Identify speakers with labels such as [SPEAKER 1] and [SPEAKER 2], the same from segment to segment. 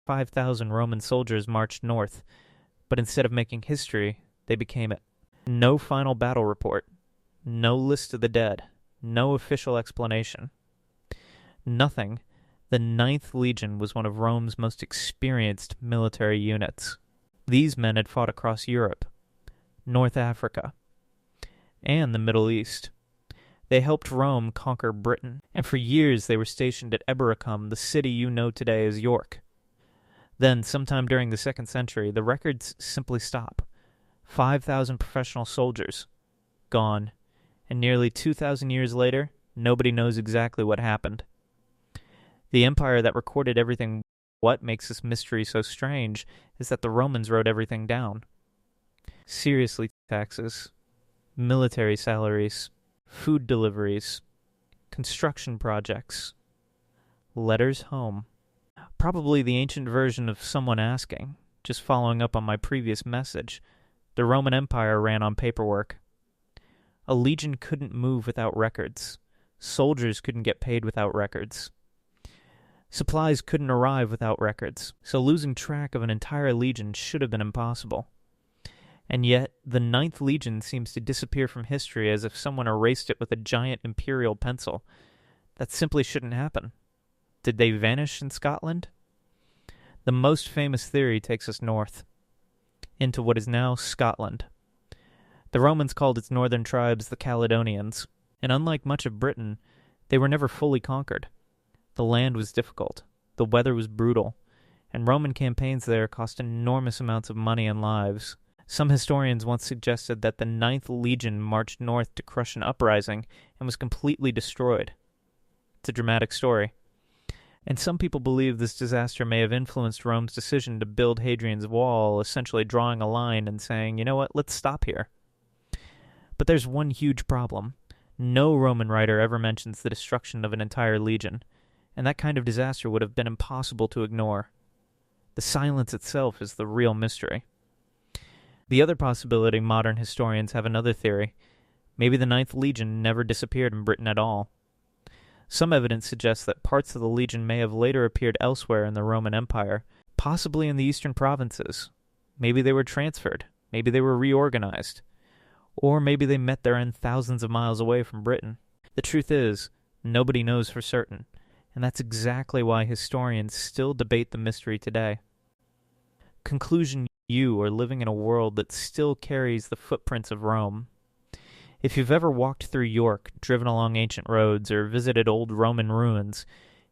[SPEAKER 1] 5,000 Roman soldiers marched north, but instead of making history, they became it. No final battle report, no list of the dead, no official explanation. Nothing. The Ninth Legion was one of Rome's most experienced military units. These men had fought across Europe, North Africa, and the Middle East. They helped Rome conquer Britain, and for years they were stationed at Eboracum, the city you know today as York. Then, sometime during the 2nd century, the records simply stop. 5,000 professional soldiers, gone, and nearly 2,000 years later, nobody knows exactly what happened. The empire that recorded everything. What makes this mystery so strange is that the Romans wrote everything down. Seriously, taxes, military salaries, food deliveries, construction projects, letters home. Probably the ancient version of someone asking, just following up on my previous message. The Roman Empire ran on paperwork. A legion couldn't move without records. Soldiers couldn't get paid without records. Supplies couldn't arrive without records, so losing track of an entire legion should have been impossible. And yet, the Ninth Legion seems to disappear from history as if someone erased it with a giant imperial pencil. That simply shouldn't happen. Did they vanish in Scotland? The most famous theory takes us north, into what is now Scotland. The Romans called its northern tribes the Caledonians, and unlike much of Britain, they were never fully conquered. The land was difficult, the weather was brutal, and Roman campaigns there cost enormous amounts of money and lives. Some historians once suggested that the Ninth Legion marched north to crush an uprising and was completely destroyed. It's a dramatic story. And some people believe this disaster may have influenced Rome's decision to build Hadrian's Wall, essentially drawing a line and saying, you know what, let's stop here. But there's one huge problem. No Roman writer ever mentions the destruction of an entire legion, and that kind of disaster would have been impossible to ignore. The silence itself is the real mystery. The other possibility, modern historians have another theory. Maybe the Ninth Legion never disappeared in Britain at all. Some evidence suggests that parts of the legion may have later appeared elsewhere in the Roman Empire, possibly in the eastern provinces. Maybe they were transferred. Maybe they were reorganized. Or maybe they met their end thousands of miles away from Britain. The truth is, nobody knows for certain, and that's exactly why historians still debate the mystery today. Conclusion: you are living in a world that still carries the footprints of Rome. If you've ever walked through York, driven along ancient roads, or visited old Roman ruins,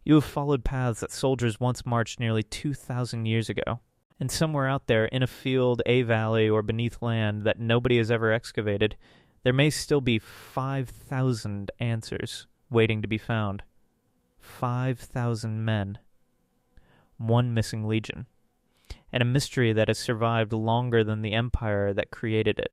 [SPEAKER 1] you have followed paths that soldiers once marched nearly 2,000 years ago. And somewhere out there, in a field, a valley, or beneath land that nobody has ever excavated, there may still be 5,000 answers waiting to be found. 5,000 men. One missing legion. And a mystery that has survived longer than the empire that created it.